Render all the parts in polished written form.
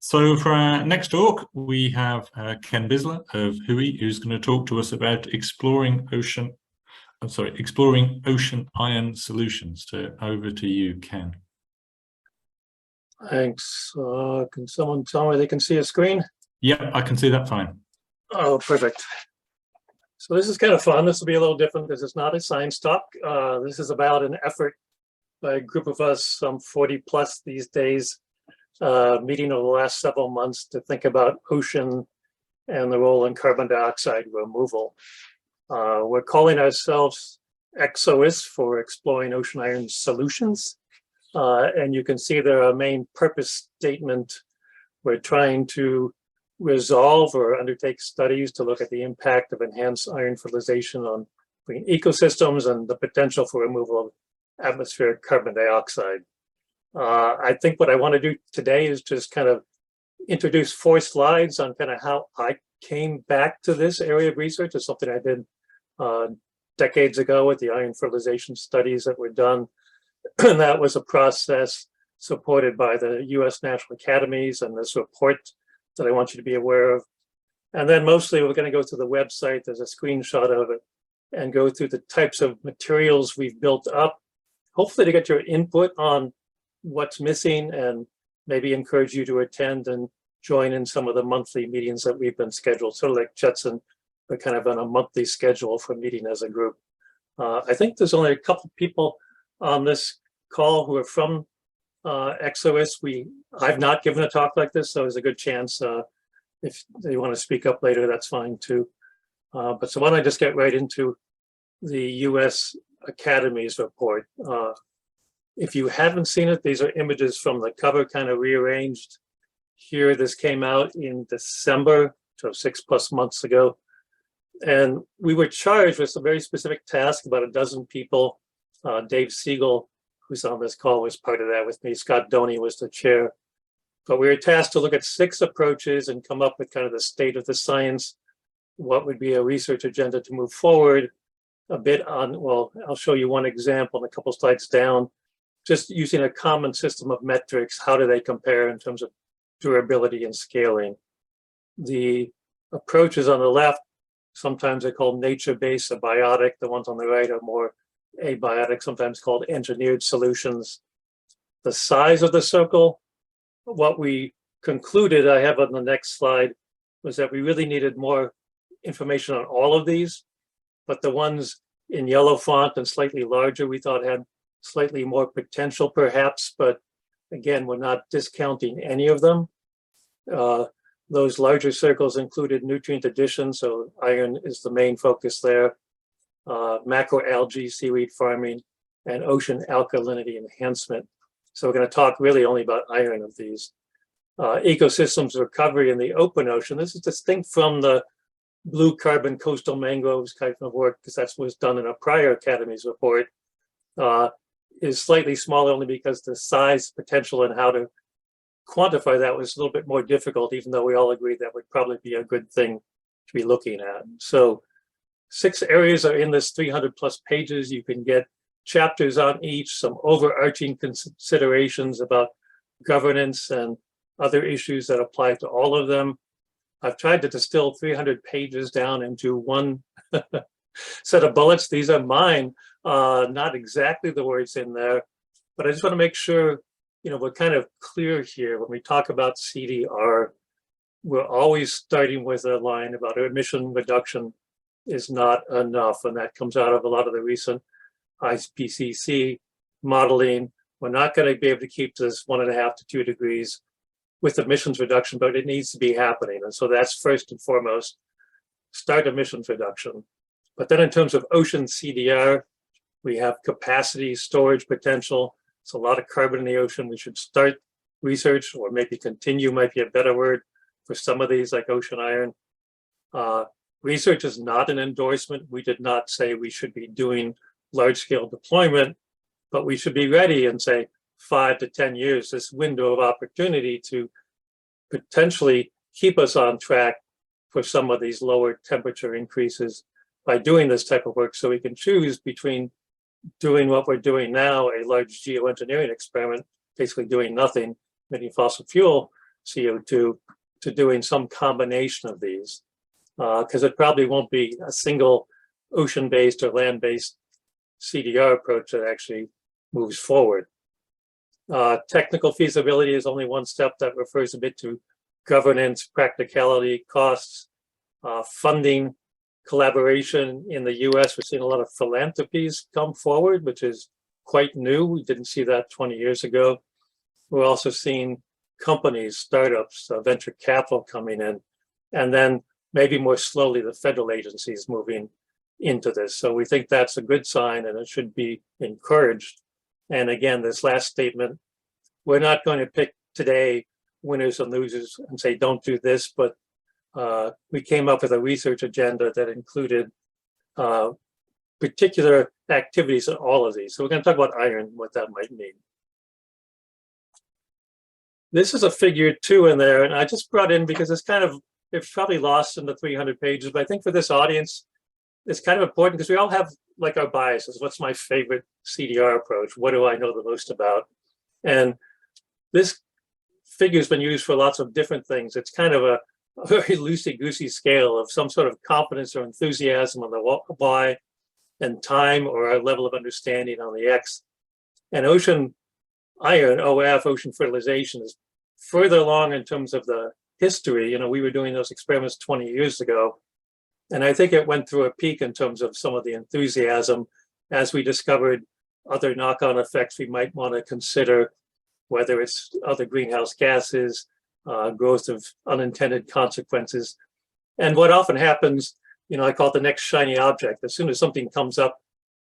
So for our next talk, we have Ken Buesseler of WHOI, who's going to talk to us about exploring ocean iron solutions. So over to you, Ken. Thanks. Can someone tell me they can see a screen? Yep, I can see that fine. Oh, perfect. So this is kind of fun. This will be a little different because it's not a science talk. This is about an effort by a group of us, some 40 plus these days, meeting over the last several months to think about ocean and the role in carbon dioxide removal. We're calling ourselves ExOIS for Exploring Ocean Iron Solutions. And you can see there our main purpose statement. We're trying to resolve or undertake studies to look at the impact of enhanced iron fertilization on marine ecosystems and the potential for removal of atmospheric carbon dioxide. I think what I want to do today is just kind of introduce 4 slides on kind of how I came back to this area of research. It's something I did decades ago with the iron fertilization studies that were done. And that was a process supported by the US National Academies and this report that I want you to be aware of. And then mostly we're going to go to the website. There's a screenshot of it and go through the types of materials we've built up, hopefully to get your input on what's missing and maybe encourage you to attend and join in some of the monthly meetings that we've been scheduled. Sort of like JETZON, but kind of on a monthly schedule for meeting as a group. I think there's only a couple people on this call who are from ExOIS. I've not given a talk like this, so there's a good chance if they want to speak up later, that's fine too. But so why don't I just get right into the US Academy's report. If you haven't seen it, these are images from the cover, kind of rearranged. Here, this came out in December, so 6+ months ago. And we were charged with a very specific task, about a dozen people. Dave Siegel, who's on this call, was part of that with me. Scott Doney was the chair. But we were tasked to look at 6 approaches and come up with kind of the state of the science, what would be a research agenda to move forward a bit on, well, I'll show you one example in a couple slides down, just using a common system of metrics. How do they compare in terms of durability and scaling? The approaches on the left, sometimes they're called nature-based, abiotic. The ones on the right are more abiotic, sometimes called engineered solutions. The size of the circle, what we concluded, I have on the next slide, was that we really needed more information on all of these, but the ones in yellow font and slightly larger we thought had slightly more potential perhaps, but again, we're not discounting any of them. Those larger circles included nutrient addition, so iron is the main focus there, macroalgae, seaweed farming, and ocean alkalinity enhancement. So we're going to talk really only about iron of these. Ecosystems recovery in the open ocean. This is distinct from the blue carbon coastal mangroves kind of work, because that's what was done in a prior Academy's report. Is slightly smaller only because the size, potential, and how to quantify that was a little bit more difficult, even though we all agreed that would probably be a good thing to be looking at. So 6 areas are in this 300+ pages. You can get chapters on each, some overarching considerations about governance and other issues that apply to all of them. I've tried to distill 300 pages down into one set of bullets. These are mine, not exactly the words in there, but I just want to make sure, we're kind of clear here. When we talk about CDR, we're always starting with a line about emission reduction is not enough, and that comes out of a lot of the recent IPCC modeling. We're not going to be able to keep this 1.5 to 2 degrees with emissions reduction, but it needs to be happening. And so that's first and foremost, start emissions reduction. But then in terms of ocean CDR, we have capacity, storage potential. It's a lot of carbon in the ocean. We should start research, or maybe continue might be a better word for some of these, like ocean iron. Research is not an endorsement. We did not say we should be doing large-scale deployment, but we should be ready in, say, 5 to 10 years, this window of opportunity to potentially keep us on track for some of these lower temperature increases by doing this type of work. So we can choose between doing what we're doing now, a large geoengineering experiment, basically doing nothing, emitting fossil fuel, CO2 to doing some combination of these, because it probably won't be a single ocean-based or land-based CDR approach that actually moves forward. Technical feasibility is only one step that refers a bit to governance, practicality, costs, funding, collaboration. In the US, we're seeing a lot of philanthropies come forward, which is quite new. We didn't see that 20 years ago. We're also seeing companies, startups, venture capital coming in, and then maybe more slowly the federal agencies moving into this. So we think that's a good sign and it should be encouraged. And again, this last statement, we're not going to pick today winners and losers and say, don't do this, but we came up with a research agenda that included particular activities in all of these. So we're going to talk about iron, what that might mean. This is a figure 2 in there, and I just brought in because it's probably lost in the 300 pages, but I think for this audience, it's kind of important because we all have like our biases. What's my favorite CDR approach? What do I know the most about? And this figure's been used for lots of different things. It's kind of a very loosey-goosey scale of some sort of confidence or enthusiasm on the Y and time or our level of understanding on the X. And ocean iron, OF, ocean fertilization, is further along in terms of the history. You know, we were doing those experiments 20 years ago. And I think it went through a peak in terms of some of the enthusiasm as we discovered other knock-on effects we might want to consider, whether it's other greenhouse gases, growth of unintended consequences. And what often happens, you know, I call it the next shiny object. As soon as something comes up,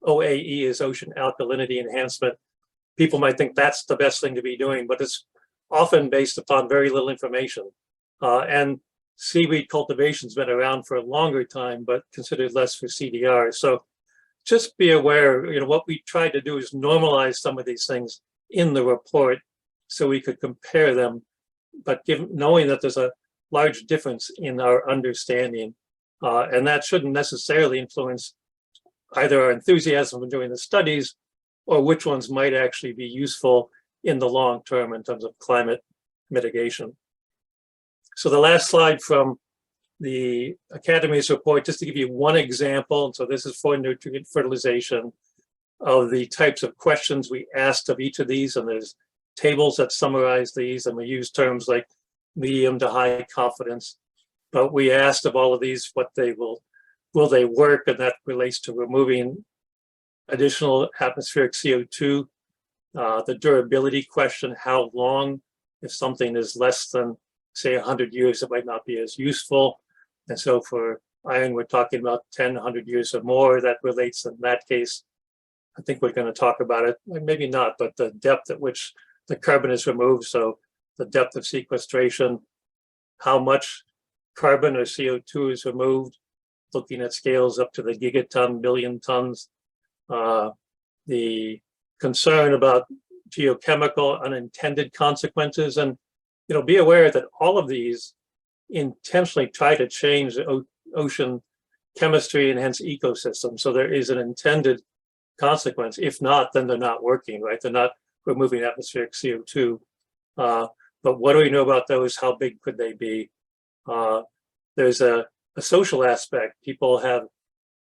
OAE is ocean alkalinity enhancement. People might think that's the best thing to be doing, but it's often based upon very little information. And seaweed cultivation's been around for a longer time, but considered less for CDR. So just be aware, you know, what we tried to do is normalize some of these things in the report so we could compare them, but knowing that there's a large difference in our understanding. And that shouldn't necessarily influence either our enthusiasm in doing the studies or which ones might actually be useful in the long term in terms of climate mitigation. So the last slide from the Academy's report, just to give you one example, so this is for nutrient fertilization, of the types of questions we asked of each of these, and there's tables that summarize these, and we use terms like medium to high confidence, but we asked of all of these what they will they work, and that relates to removing additional atmospheric CO2, the durability question, how long, if something is less than say 100 years, it might not be as useful. And so for iron, we're talking about 10, 100 years or more. That relates in that case. I think we're going to talk about it, maybe not, but the depth at which the carbon is removed. So the depth of sequestration, how much carbon or CO2 is removed, looking at scales up to the gigaton, billion tons. The concern about geochemical unintended consequences. And you know, be aware that all of these intentionally try to change ocean chemistry and hence ecosystem. So there is an intended consequence. If not, then they're not working, right? They're not removing atmospheric CO2. But what do we know about those? How big could they be? There's a social aspect. People have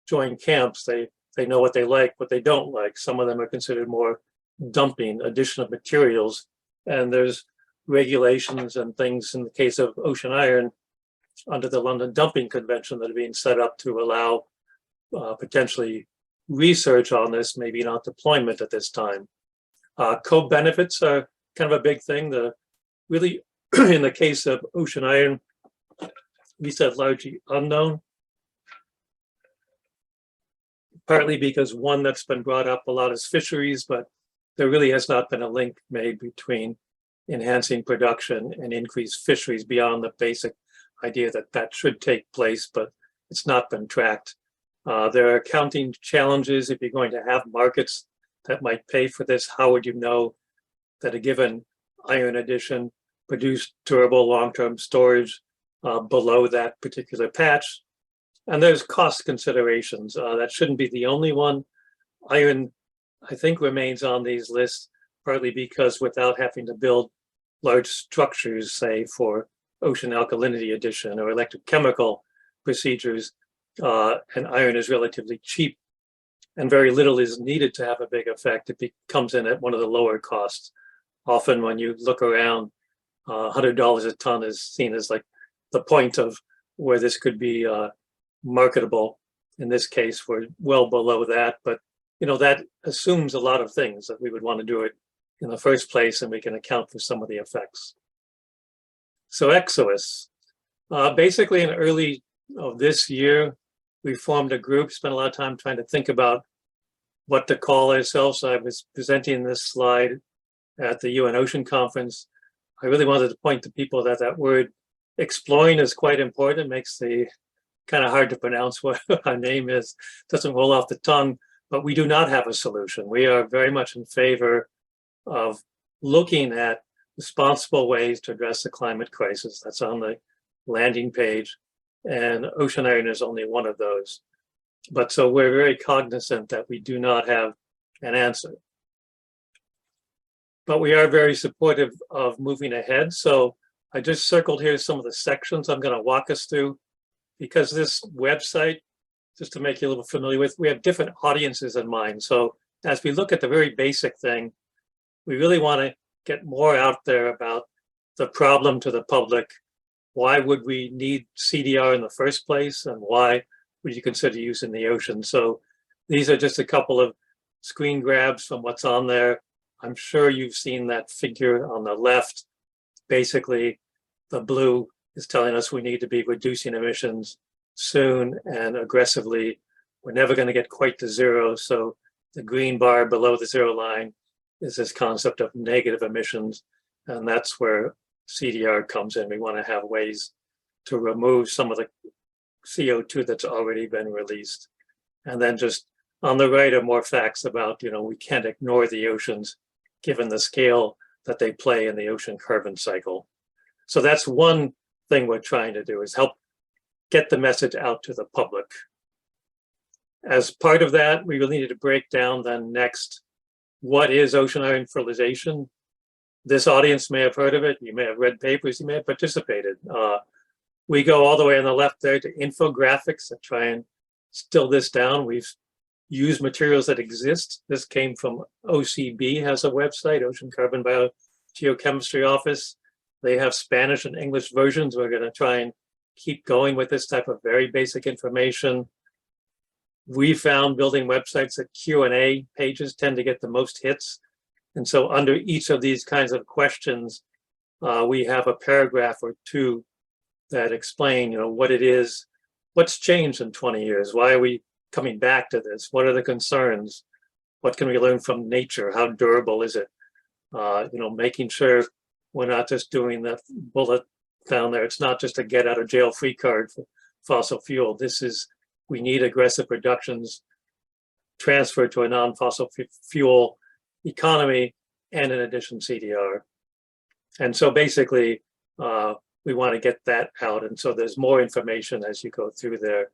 joined camps. They know what they like, what they don't like. Some of them are considered more dumping, addition of materials. And there's regulations and things in the case of ocean iron under the London Dumping Convention that are being set up to allow potentially research on this, maybe not deployment at this time. Co-benefits are kind of a big thing. Really, in the case of ocean iron, we said largely unknown, partly because one that's been brought up a lot is fisheries, but there really has not been a link made between enhancing production and increased fisheries beyond the basic idea that that should take place, but it's not been tracked. There are accounting challenges. If you're going to have markets that might pay for this, how would you know that a given iron addition produced durable long-term storage below that particular patch? And there's cost considerations. That shouldn't be the only one. Iron, I think, remains on these lists, partly because without having to build large structures, say for ocean alkalinity addition or electrochemical procedures, and iron is relatively cheap and very little is needed to have a big effect. It comes in at one of the lower costs. Often when you look around, $100 a ton is seen as like the point of where this could be marketable. In this case, we're well below that, but that assumes a lot of things, that we would want to do it in the first place and we can account for some of the effects. So ExOIS, basically in early of this year, we formed a group, spent a lot of time trying to think about what to call ourselves. I was presenting this slide at the UN Ocean Conference. I really wanted to point to people that word exploring is quite important. It makes the kind of hard to pronounce what our name is, doesn't roll off the tongue, but we do not have a solution. We are very much in favor of looking at responsible ways to address the climate crisis. That's on the landing page, and ocean iron is only one of those. But so we're very cognizant that we do not have an answer. But we are very supportive of moving ahead. So I just circled here some of the sections I'm going to walk us through, because this website, just to make you a little familiar with, we have different audiences in mind. So as we look at the very basic thing, we really want to get more out there about the problem to the public. Why would we need CDR in the first place, and why would you consider using the ocean? So these are just a couple of screen grabs from what's on there. I'm sure you've seen that figure on the left. Basically, the blue is telling us we need to be reducing emissions soon and aggressively. We're never going to get quite to zero. So the green bar below the zero line is this concept of negative emissions. And that's where CDR comes in. We want to have ways to remove some of the CO2 that's already been released. And then just on the right are more facts about, we can't ignore the oceans given the scale that they play in the ocean carbon cycle. So that's one thing we're trying to do, is help get the message out to the public. As part of that, we really need to break down then next, what is ocean iron fertilization? This audience may have heard of it. You may have read papers, you may have participated. We go all the way on the left there to infographics that try and distill this down. We've used materials that exist. This came from OCB, has a website, Ocean Carbon Biogeochemistry Office. They have Spanish and English versions. We're going to try and keep going with this type of very basic information. We found building websites that Q&A pages tend to get the most hits. And so under each of these kinds of questions, we have a paragraph or two that explain, what it is, what's changed in 20 years, why are we coming back to this, what are the concerns, what can we learn from nature, how durable is it, making sure we're not just doing that bullet down there. It's not just a get out of jail free card for fossil fuel. This is, we need aggressive reductions, transfer to a non-fossil fuel economy, and in addition CDR. And so basically, we want to get that out. And so there's more information as you go through there.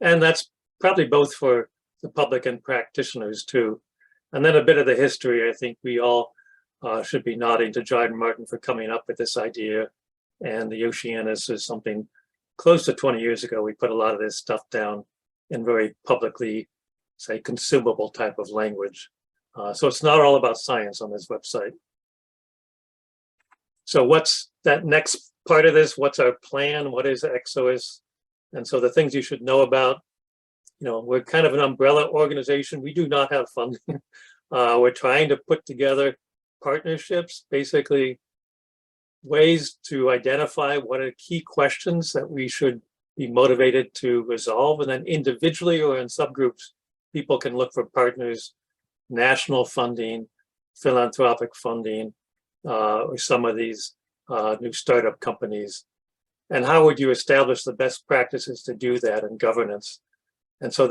And that's probably both for the public and practitioners too. And then a bit of the history. I think we all should be nodding to John Martin for coming up with this idea. And the Oceanus is something close to 20 years ago. We put a lot of this stuff down in very publicly, say, consumable type of language. So it's not all about science on this website. So what's that next part of this? What's our plan? What is ExOIS? And so the things you should know about, we're kind of an umbrella organization. We do not have funding. We're trying to put together partnerships, basically ways to identify what are key questions that we should be motivated to resolve. And then individually or in subgroups, people can look for partners, national funding, philanthropic funding, or some of these new startup companies. And how would you establish the best practices to do that in governance? And so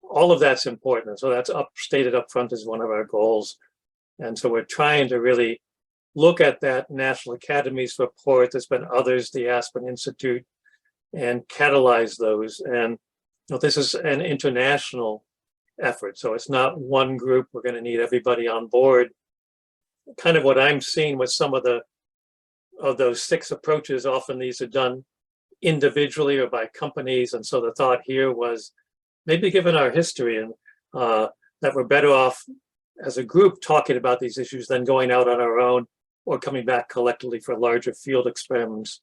all of that's important. So that's stated up front as one of our goals. And so we're trying to really look at that National Academies report. There's been others, the Aspen Institute, and catalyze those. And this is an international effort. So it's not one group. We're going to need everybody on board. Kind of what I'm seeing with some of the of those 6 approaches, often these are done individually or by companies. And so the thought here was maybe given our history and that we're better off as a group talking about these issues than going out on our own or coming back collectively for larger field experiments,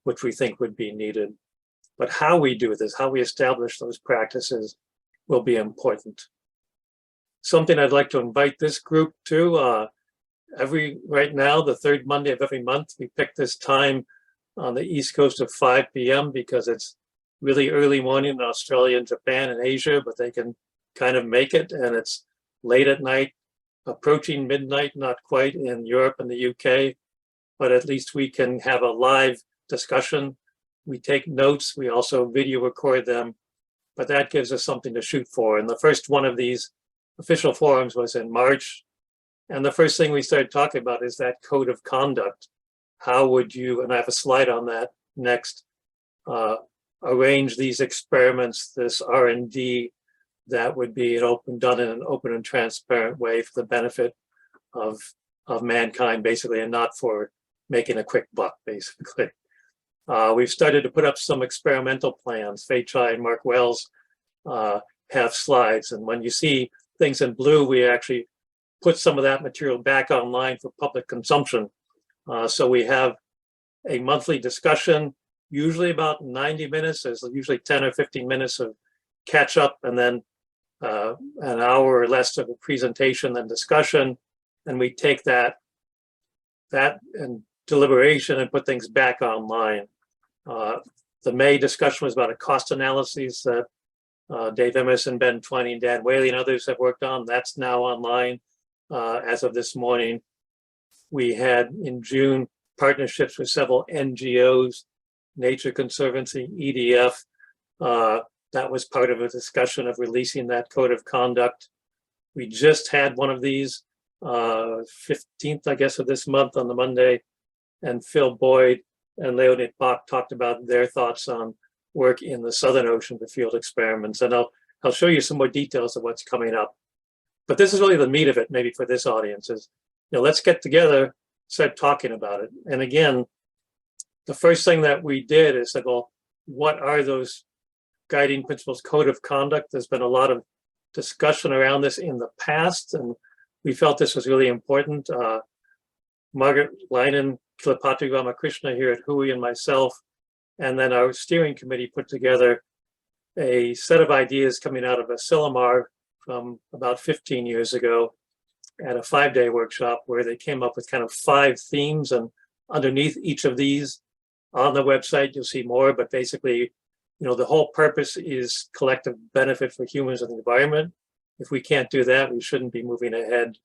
which we think would be needed. But how we do this, how we establish those practices will be important. Something I'd like to invite this group to, right now, the 3rd Monday of every month, we pick this time on the East Coast of 5 p.m. because it's really early morning in Australia and Japan and Asia, but they can kind of make it, and it's late at night, approaching midnight, not quite in Europe and the UK, but at least we can have a live discussion. We take notes, we also video record them, but that gives us something to shoot for. And the first one of these official forums was in March. And the first thing we started talking about is that code of conduct. How would you, and I have a slide on that next, arrange these experiments, this R&D that would be done in an open and transparent way for the benefit of mankind, basically, and not for making a quick buck, basically. We've started to put up some experimental plans. Fei Chai and Mark Wells have slides, and when you see things in blue, we actually put some of that material back online for public consumption. So we have a monthly discussion, usually about 90 minutes. There's usually 10 or 15 minutes of catch up, and then an hour or less of a presentation and discussion. And we take that and deliberation and put things back online. The May discussion was about a cost analysis that Dave Emerson, Ben Twining, Dan Whaley, and others have worked on. That's now online as of this morning. We had in June partnerships with several NGOs, Nature Conservancy, EDF. That was part of a discussion of releasing that code of conduct. We just had one of these 15th, I guess, of this month on the Monday, and Phil Boyd and Leonid Bach talked about their thoughts on work in the Southern Ocean for field experiments. And I'll show you some more details of what's coming up. But this is really the meat of it, maybe for this audience, is, let's get together, start talking about it. And again, the first thing that we did is said, well, what are those guiding principles, code of conduct? There's been a lot of discussion around this in the past, and we felt this was really important. Margaret Leinen, Kilapati Ramakrishna here at Hui, and myself, and then our steering committee put together a set of ideas coming out of a Silomar from about 15 years ago at a 5-day workshop where they came up with kind of 5 themes, and underneath each of these on the website, you'll see more, but basically, the whole purpose is collective benefit for humans and the environment. If we can't do that, we shouldn't be moving ahead.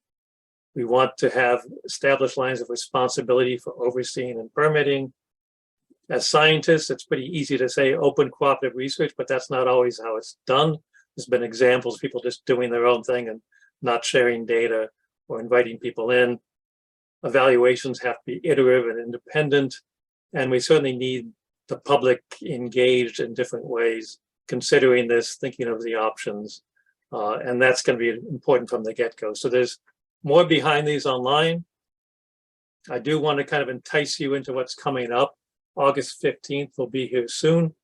We want to have established lines of responsibility for overseeing and permitting. As scientists, it's pretty easy to say open cooperative research, but that's not always how it's done. There's been examples of people just doing their own thing and not sharing data or inviting people in. Evaluations have to be iterative and independent, and we certainly need the public engaged in different ways, considering this, thinking of the options. And that's going to be important from the get-go. So there's more behind these online. I do want to kind of entice you into what's coming up. August 15th will be here soon.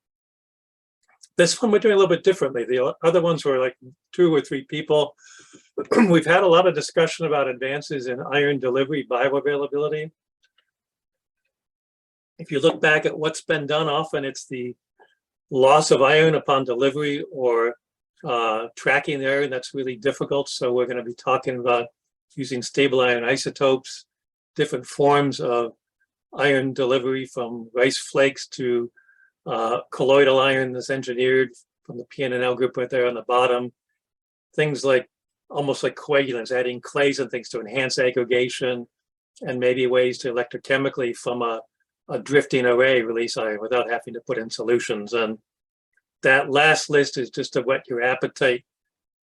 This one we're doing a little bit differently. The other ones were like 2 or 3 people. We've had a lot of discussion about advances in iron delivery bioavailability. If you look back at what's been done, often it's the loss of iron upon delivery or tracking the iron that's really difficult. So we're going to be talking about using stable iron isotopes, different forms of iron delivery, from rice flakes to colloidal iron that's engineered from the PNNL group right there on the bottom. Things like almost like coagulants, adding clays and things to enhance aggregation, and maybe ways to electrochemically from a drifting array release iron without having to put in solutions. And that last list is just to whet your appetite.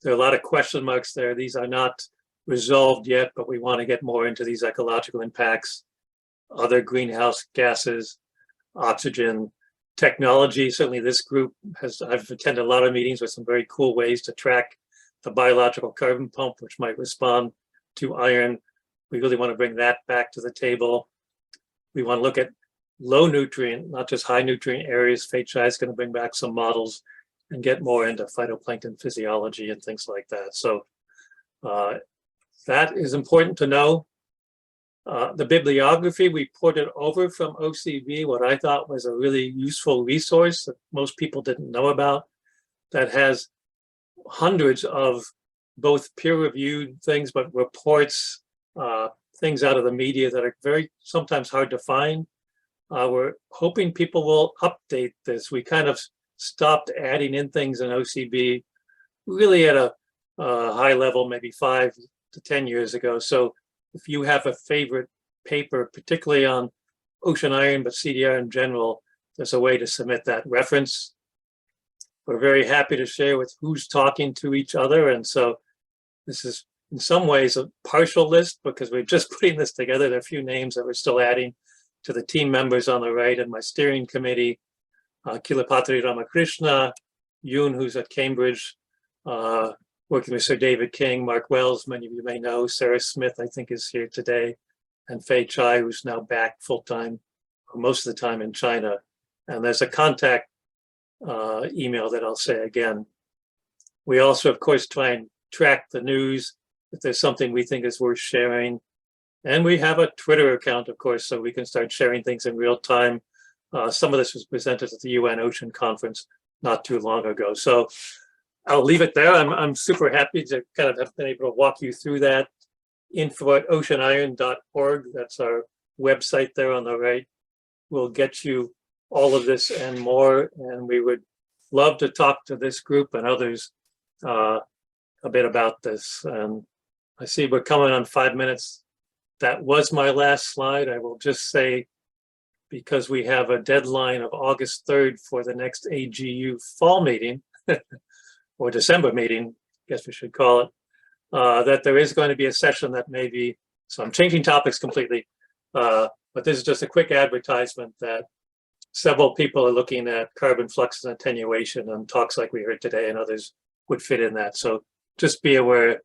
There are a lot of question marks there. These are not resolved yet, but we want to get more into these ecological impacts, other greenhouse gases, oxygen, technology. Certainly this group I've attended a lot of meetings with some very cool ways to track the biological carbon pump, which might respond to iron. We really want to bring that back to the table. we want to look at low nutrient, not just high nutrient areas. Fei Chai is going to bring back some models and get more into phytoplankton physiology and things like that. So that is important to know. The bibliography we ported over from OCV, what I thought was a really useful resource that most people didn't know about, that has hundreds of both peer-reviewed things, but reports, things out of the media that are very sometimes hard to find. We're hoping people will update this. We kind of stopped adding in things in OCB really at a high level, maybe 5 to 10 years ago. So if you have a favorite paper, particularly on ocean iron, but CDR in general, there's a way to submit that reference. We're very happy to share with who's talking to each other. And so this is in some ways a partial list because we're just putting this together. There are a few names that we're still adding to the team members on the right and my steering committee, Kilapatri Ramakrishna, Yoon, who's at Cambridge, working with Sir David King, Mark Wells, many of you may know, Sarah Smith, I think is here today, and Fei Chai, who's now back full-time, or most of the time in China. And there's a contact email that I'll say again. We also, of course, try and track the news if there's something we think is worth sharing. And we have a Twitter account, of course, so we can start sharing things in real time. Some of this was presented at the UN Ocean Conference not too long ago. So I'll leave it there. I'm super happy to kind of have been able to walk you through that. info@oceaniron.org, that's our website there on the right. We'll get you all of this and more, and we would love to talk to this group and others a bit about this. And I see we're coming on 5 minutes. That was my last slide. I will just say, because we have a deadline of August 3rd for the next AGU fall meeting, or December meeting, I guess we should call it, that there is going to be a session that may be, so I'm changing topics completely, but this is just a quick advertisement that several people are looking at carbon flux and attenuation, and talks like we heard today and others would fit in that. So just be aware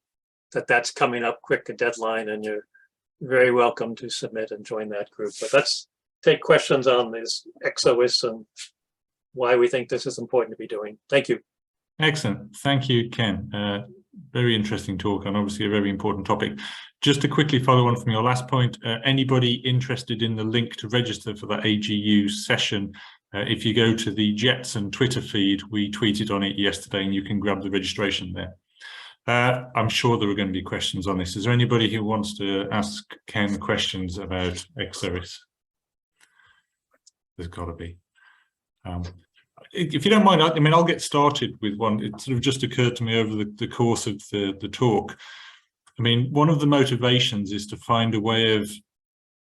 that that's coming up quick, a deadline, and you're very welcome to submit and join that group. But let's take questions on this ExOIS and why we think this is important to be doing. Thank you. Excellent. Thank you, Ken. Very interesting talk and obviously a very important topic. Just to quickly follow on from your last point, anybody interested in the link to register for that AGU session, if you go to the JETZON Twitter feed, we tweeted on it yesterday and you can grab the registration there. I'm sure there are going to be questions on this. Is there anybody who wants to ask Ken questions about ExOIS? There's got to be. If you don't mind, I mean, I'll get started with one. It sort of just occurred to me over the course of the talk. I mean, one of the motivations is to find a way of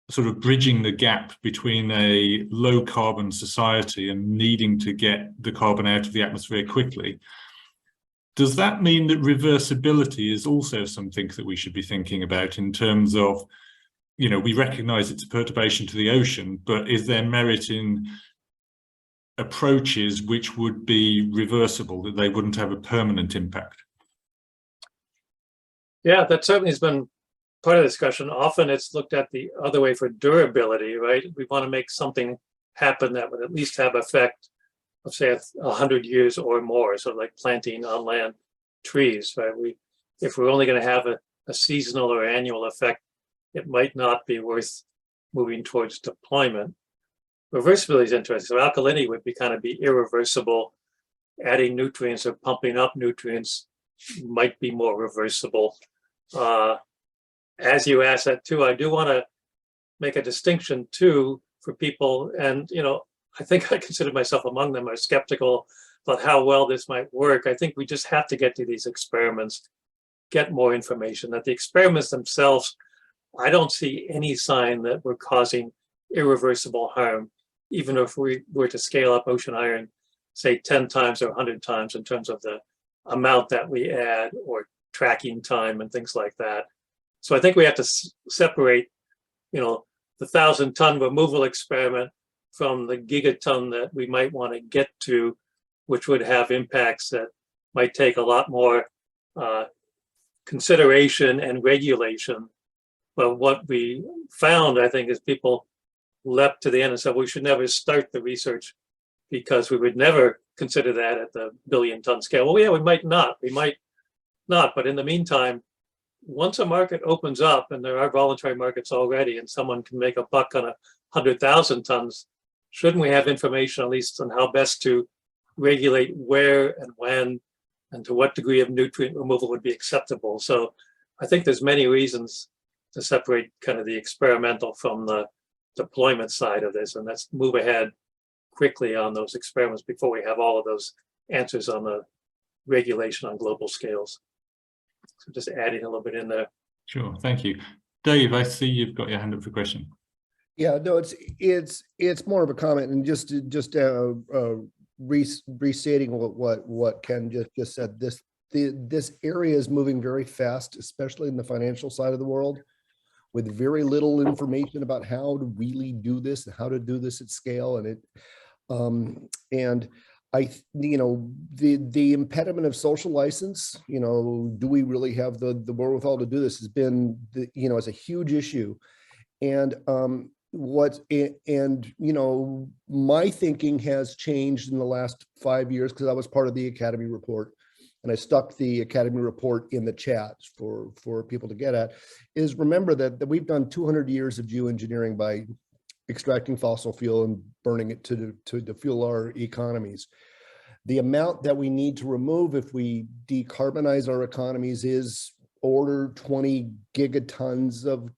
sort of bridging the gap between a low carbon society and needing to get the carbon out of the atmosphere quickly. Does that mean that reversibility is also something that we should be thinking about in terms of, you know, we recognize it's a perturbation to the ocean, but is there merit in approaches which would be reversible, that they wouldn't have a permanent impact? Yeah, that certainly has been part of the discussion. Often it's looked at the other way for durability, right? We want to make something happen that would at least have effect of, say, 100 years or more. So like planting on land trees, right? If we're only going to have a seasonal or annual effect, it might not be worth moving towards deployment. Reversibility is interesting. So alkalinity would kind of be irreversible. Adding nutrients or pumping up nutrients might be more reversible. As you asked that too, I do want to make a distinction too for people, and you know, I think I consider myself among them, are skeptical about how well this might work. I think we just have to get to these experiments, get more information. That the experiments themselves, I don't see any sign that we're causing irreversible harm, even if we were to scale up ocean iron, say 10 times or 100 times in terms of the amount that we add or tracking time and things like that. So I think we have to separate, you know, the 1,000-ton removal experiment from the gigaton that we might want to get to, which would have impacts that might take a lot more consideration and regulation. But what we found, I think, is people leapt to the end and said we should never start the research because we would never consider that at the billion-ton scale. Well, yeah, we might not, but in the meantime, once a market opens up, and there are voluntary markets already, and someone can make a buck on 100,000 tons, shouldn't we have information at least on how best to regulate where and when and to what degree of nutrient removal would be acceptable? So I think there's many reasons to separate kind of the experimental from the deployment side of this, and let's move ahead quickly on those experiments before we have all of those answers on the regulation on global scales. So just adding a little bit in there. Sure, thank you. Dave, I see you've got your hand up for a question. Yeah, no, it's more of a comment, and just restating what Ken just said. This area is moving very fast, especially in the financial side of the world, with very little information about how to really do this and how to do this at scale. And the impediment of social license, do we really have the wherewithal to do this, has been, is a huge issue. And my thinking has changed in the last 5 years, because I was part of the Academy report, and I stuck the Academy report in the chat for people to get at, is remember that we've done 200 years of geoengineering by extracting fossil fuel and burning it to fuel our economies. The amount that we need to remove if we decarbonize our economies is order 20 gigatons of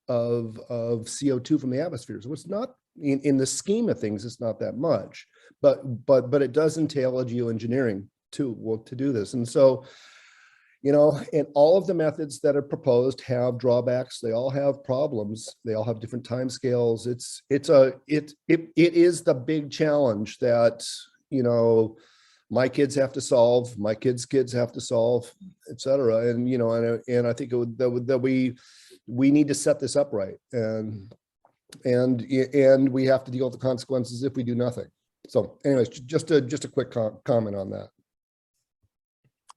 CO2 from the atmosphere. So it's not, in the scheme of things, it's not that much, but it does entail a geoengineering to do this. And so, and all of the methods that are proposed have drawbacks. They all have problems. They all have different timescales. It is the big challenge that, my kids have to solve, my kids' kids have to solve, et cetera. And, and I think that we need to set this up right. And we have to deal with the consequences if we do nothing. So anyways, just a quick comment on that.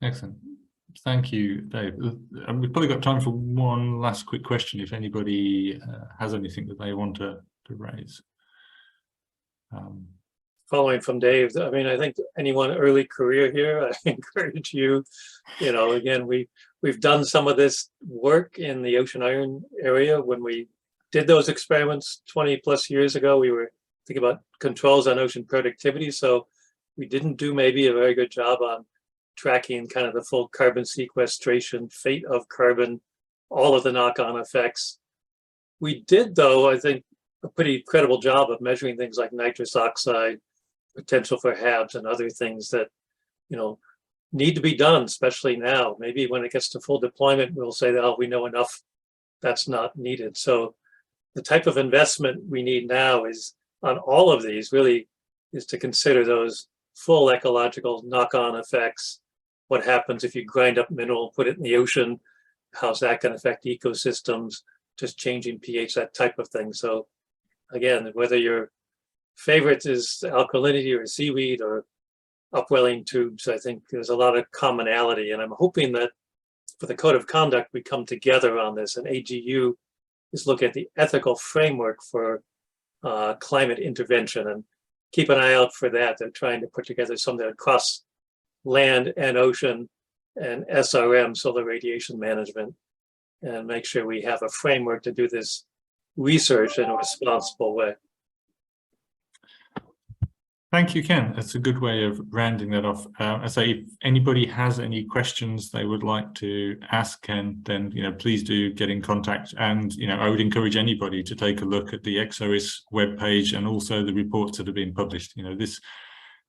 Excellent. Thank you, Dave. We've probably got time for one last quick question, if anybody has anything that they want to raise. Following from Dave, I mean, I think anyone early career here, I encourage you, again, we've done some of this work in the ocean iron area. When we did those experiments 20 plus years ago, we were thinking about controls on ocean productivity. So we didn't do maybe a very good job on tracking kind of the full carbon sequestration, fate of carbon, all of the knock-on effects. We did, though, I think, a pretty credible job of measuring things like nitrous oxide, potential for HABs, and other things that, need to be done, especially now. Maybe when it gets to full deployment, we'll say that, oh, we know enough, that's not needed. So the type of investment we need now is on all of these really is to consider those full ecological knock-on effects. What happens if you grind up mineral, put it in the ocean? How's that going to affect ecosystems? Just changing pH, that type of thing. So again, whether your favorite is alkalinity or seaweed or upwelling tubes, I think there's a lot of commonality. And I'm hoping that for the code of conduct, we come together on this, and AGU is look at the ethical framework for climate intervention, and keep an eye out for that. They're trying to put together something across land and ocean and SRM, solar radiation management, and make sure we have a framework to do this research in a responsible way. Thank you, Ken. That's a good way of rounding that off. I say, if anybody has any questions they would like to ask Ken, then please do get in contact. And I would encourage anybody to take a look at the ExOIS webpage and also the reports that have been published. This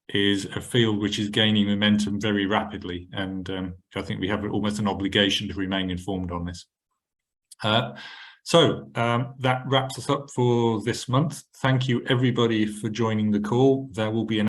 is a field which is gaining momentum very rapidly, and I think we have almost an obligation to remain informed on this. So that wraps us up for this month. Thank you, everybody, for joining the call. There will be an